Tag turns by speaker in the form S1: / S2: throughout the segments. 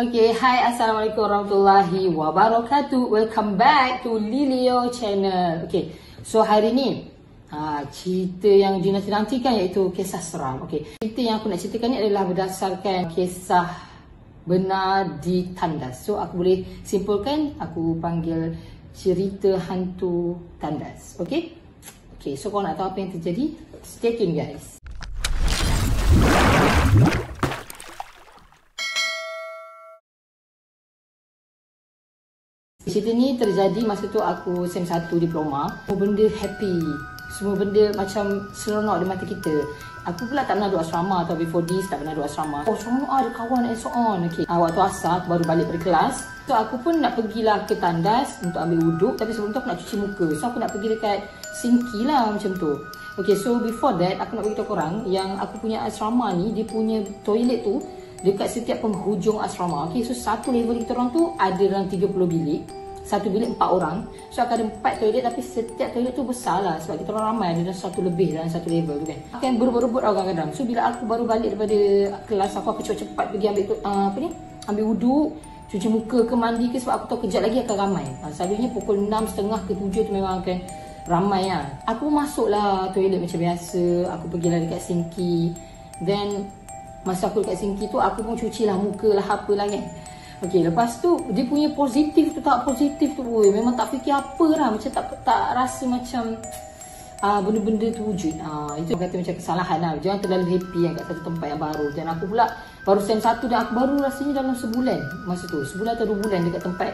S1: Okay, hi, Assalamualaikum warahmatullahi wabarakatuh. Welcome back to Lilio channel. Okay, so hari ni cerita yang dinanti-nantikan iaitu kisah seram. Okay, cerita yang aku nak ceritakan ni adalah berdasarkan kisah benar di tandas. So aku boleh simpulkan, aku panggil cerita hantu tandas. Okay, so kau nak tahu apa yang terjadi? Stay tune guys. Cerita ni terjadi masa tu aku SEM 1 diploma. Semua benda happy, semua benda macam seronok di mata kita. Aku pula tak pernah duduk asrama atau before this tak pernah duduk asrama. Oh seronok ada kawan and so on. Okay. Waktu asar aku baru balik dari kelas. So aku pun nak pergilah ke tandas untuk ambil wuduk. Tapi sebelum tu aku nak cuci muka. So aku nak pergi dekat sinki lah macam tu. Okay, so before that aku nak beritahu korang yang aku punya asrama ni, dia punya toilet tu dekat setiap penghujung asrama. Okay, so satu level kita orang tu ada dalam 30 bilik. Satu bilik 4 orang. So akan ada 4 toilet tapi setiap toilet tu besar lah. Sebab kita orang ramai, ada dalam satu lebih dalam satu level tu kan. Akan berebut-rebut kadang-kadang. So bila aku baru balik daripada kelas aku cepat-cepat pergi ambil ambil wuduk, cuci muka ke mandi ke, sebab aku tahu kejap lagi akan ramai. Selalunya pukul 6.30 ke 7 tu memang akan ramai lah. Aku masuklah toilet macam biasa. Aku pergilah dekat sinki. Then masa aku dekat sinki tu aku pun cucilah muka lah apalah kan. Okay, lepas tu dia punya positif tu tak positif tu, memang tak fikir apa lah. Macam tak rasa macam benda-benda tu wujud. Itu kata macam kesalahan lah. Jangan terlalu happy kan kat satu tempat yang baru. Dan aku pula baru SEM 1 dan aku baru rasanya dalam sebulan masa tu. Sebulan atau 2 bulan dekat tempat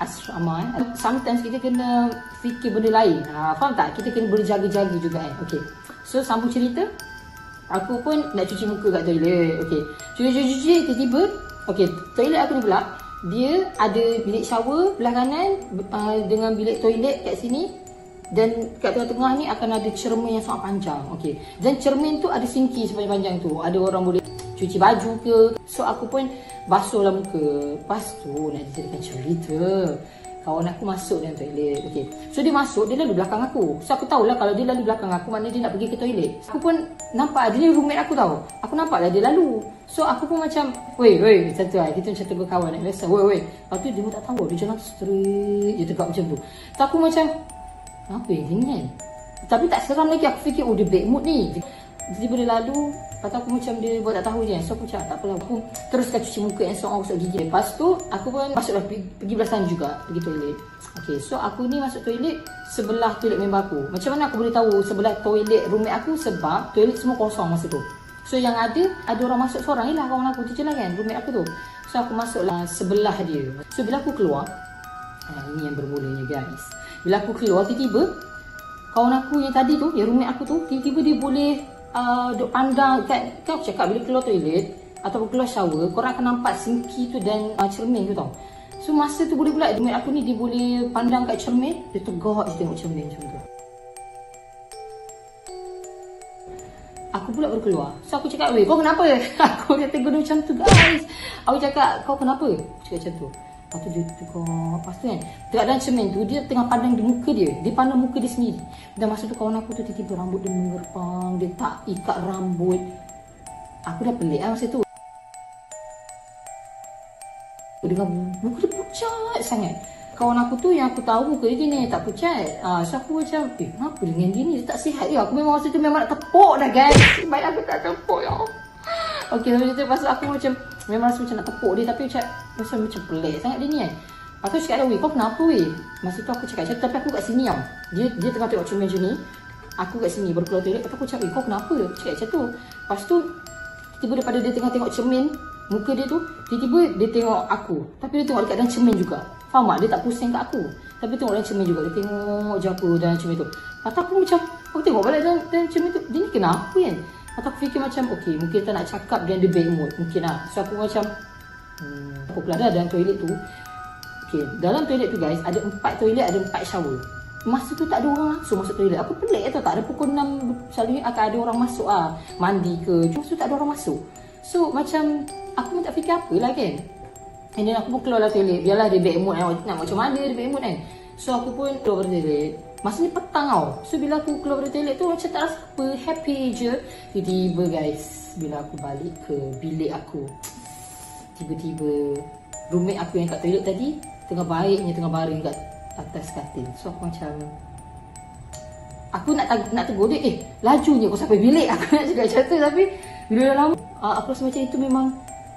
S1: asrama. Sometimes kita kena fikir benda lain. Faham tak? Kita kena berjaga-jaga juga kan. Okay, so sambung cerita. Aku pun nak cuci muka kat toilet. Okay, cuci tiba-tiba okay, toilet aku ni pula dia ada bilik shower belah kanan dengan bilik toilet kat sini. Dan kat tengah-tengah ni akan ada cermin yang sangat panjang. Okay, dan cermin tu ada sinki sepanjang-panjang tu. Ada orang boleh cuci baju ke. So aku pun basuhlah muka. Lepas tu nak dijadikan cerita, kawan aku masuk dalam toilet. Okay, so dia masuk, dia lalu belakang aku. So aku tahulah kalau dia lalu belakang aku, maknanya dia nak pergi ke toilet. Aku pun nampak, dia ni roommate aku tahu. Aku nampak lah dia lalu. So aku pun macam, weh, macam tu lah. Kita macam tegur kawan nak biasa, weh. Lepas tu dia pun tak tahu, dia jalan straight je tegak macam tu. So aku macam, apa yang gini kan? Tapi tak seram lagi, aku fikir, dia bad mood ni. Tiba-tiba dia lalu, lepas tu aku macam dia buat tak tahu je. So aku cakap, tak apalah, aku teruskan cuci muka yang seorang gosok gigi. Lepas tu aku pun masuklah pergi belah sana juga, pergi toilet. Okay, so aku ni masuk toilet sebelah toilet member aku. Macam mana aku boleh tahu sebelah toilet roommate aku? Sebab toilet semua kosong masa tu. So yang ada orang masuk seorang je lah, kawan aku tu je lah kan, roommate aku tu. So aku masuklah sebelah dia. So bila aku keluar, ini yang bermulanya guys. Bila aku keluar, tiba-tiba kawan aku yang tadi tu, yang roommate aku tu, tiba-tiba dia boleh duk pandang kan aku cakap bila keluar toilet ataupun keluar shower, korang akan nampak sinki tu dan cermin tu tau. So masa tu boleh pula roommate aku ni dia boleh pandang kat cermin, dia tegak je tengok cermin macam tu. Aku pula baru keluar. So aku cakap, weh kau kenapa? Aku kata guna macam tu guys. Aku cakap, kau kenapa? Aku cakap macam tu. Lepas tu dia tegak. Lepas tu kan, dekat dalam cermin tu dia tengah pandang di muka dia. Dia pandang muka dia sendiri. Dan masa tu kawan aku tu tiba-tiba rambut dia mengerpang. Dia tak ikat rambut. Aku dah pelik lah masa tu. Dengan muka dia pucat sangat. Kawan aku tu yang aku tahu muka dia gini, tak pucat. So aku macam, kenapa dengan dia ni? Dia tak sihat ke? Aku memang masa tu memang nak tepuk dah guys. Baik aku tak tepuk ya. Okay, lepas tu aku macam memang rasa macam nak tepuk dia. Tapi macam pelik sangat dia ni kan. Lepas tu cakap, weh kau kenapa weh? Masa tu aku cakap macam tu, tapi aku kat sini tau. Dia tengah tengok cermin macam ni. Aku kat sini baru keluar toilet. Lepas tu aku cakap, weh kau kenapa? Aku cakap macam tu. Lepas tu tiba daripada dia tengah tengok cermin muka dia tu, tiba-tiba dia tengok aku. Tapi dia tengok dekat dalam cermin juga. Faham tak? Dia tak pusing kat aku, tapi tengok dalam cermin juga. Dia tengok je aku dalam cermin tu. Lepas tu aku macam, aku tengok balik dalam cermin tu, dia ni kenapa kan? Lepas tu aku fikir macam, okay mungkin kita nak cakap dan dia bad mood. Mungkin lah. So aku macam, aku pula dah dalam toilet tu. Okay, dalam toilet tu guys, ada 4 toilet, ada 4 shower. Masa tu tak ada orang langsung masuk toilet. Aku pelik tau, tak ada pukul 6 selalunya akan ada orang masuk mandi ke. Cuma tu tak ada orang masuk. So macam aku pun tak fikir apa lah kan. And then aku pun keluar lah toilet. Biarlah dia bad mood kan. Nak macam mana dia bad mood kan. So aku pun keluar dari toilet. Masa ni petang tau. So bila aku keluar dari toilet tu macam tak rasa apa, happy je. Tiba-tiba guys, bila aku balik ke bilik aku, tiba-tiba roommate aku yang kat toilet tadi tengah baiknya tengah baring kat atas katil. So aku macam, aku nak tegur dia, lajunya kau sampai bilik. Aku nak cakap macam tu, tapi bila dah lama aku rasa macam itu memang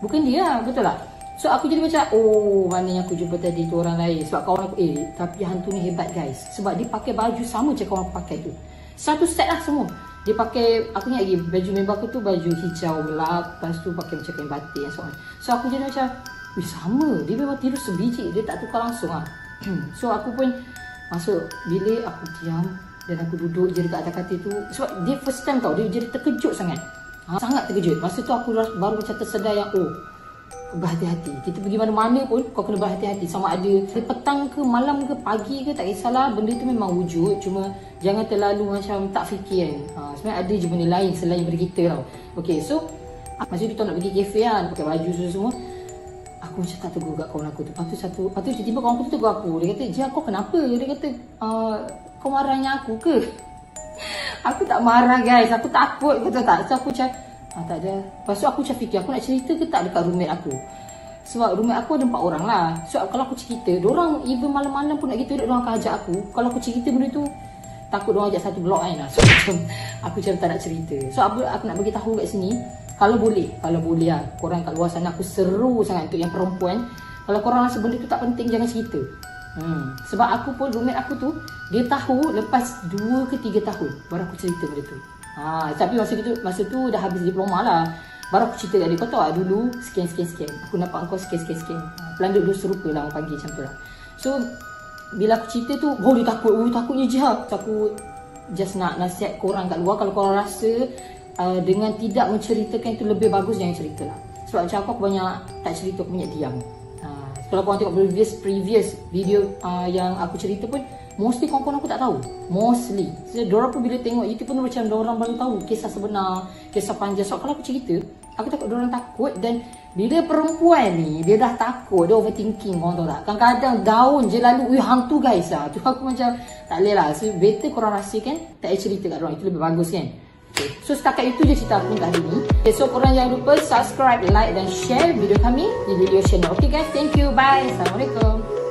S1: bukan dia, betul tak? So aku jadi macam, oh maknanya aku jumpa tadi tu orang lain. Sebab kawan aku, tapi hantu ni hebat guys. Sebab dia pakai baju sama macam kawan aku pakai tu. Satu set lah semua. Dia pakai, aku ingat lagi baju member aku tu baju hijau gelap, lepas tu pakai macam kain batik and so on. So aku jadi macam, sama, dia memang tidur sebiji, dia tak tukar langsung lah. So aku pun masuk bilik, aku diam dan aku duduk je dekat atas katil tu. Sebab dia first time tau, dia jadi terkejut sangat. Sangat terkejut. Masa tu aku baru macam tersedar yang, berhati-hati. Kita pergi mana-mana pun kau kena berhati-hati. Sama ada petang ke malam ke pagi ke, tak kisahlah, benda tu memang wujud. Cuma jangan terlalu macam tak fikir kan. Sebenarnya ada je benda lain selain daripada kita tau. Okay, so masa tu nak pergi kafe kan, pakai baju semua. Aku macam tak tegur kat kawan aku tu. Lepas tu tiba-tiba kawan aku tu tegur aku. Dia kata, Jia kau kenapa? Dia kata, kau marahnya aku ke? Aku tak marah guys, aku takut, betul tak? So aku macam, tak ada. Lepas tu aku macam fikir, aku nak cerita ke tak dekat roommate aku? Sebab roommate aku ada 4 orang lah. So kalau aku cerita, diorang even malam-malam pun nak pergi toilet, diorang akan ajak aku. Kalau aku cerita benda tu, takut diorang ajak satu blok kan lah. So macam, aku macam tak nak cerita. So aku nak bagi tahu kat sini, kalau boleh lah, korang kat luar sana, aku seru sangat untuk yang perempuan. Kalau korang rasa benda tu tak penting, jangan cerita. Sebab aku pun, roommate aku tu, dia tahu lepas 2 ke 3 tahun baru aku cerita benda tu. Tapi masa tu dah habis diploma lah. Baru aku cerita kat dia, kau tahu tak dulu sekian. Aku nampak kau sekian. Pelanduk dulu serupa lah orang panggil macam tu lah. So bila aku cerita tu, dia takut. Takutnya jihad. Aku just nak nasihat korang kat luar, kalau korang rasa dengan tidak menceritakan itu lebih bagus, jangan ceritalah. Sebab macam aku banyak tak cerita, aku banyak diam. Kalau korang tengok previous video yang aku cerita pun, mostly kawan-kawan aku tak tahu. Mostly. So, diorang pun bila tengok YouTube pun macam diorang baru tahu kisah sebenar, kisah panjang. So kalau aku cerita, aku takut diorang takut. Dan bila perempuan ni, dia dah takut, dia overthinking, korang tahu tak? Kadang-kadang daun je lalu, hantu guys lah. Tu aku macam, tak boleh lah. So better korang rahsiakan, tak payah cerita kat diorang. Itu lebih bagus kan? Okay. So setakat itu je cerita aku hari ni. Okay, so korang jangan lupa subscribe, like dan share video kami di video channel. Okay guys, thank you, bye. Assalamualaikum.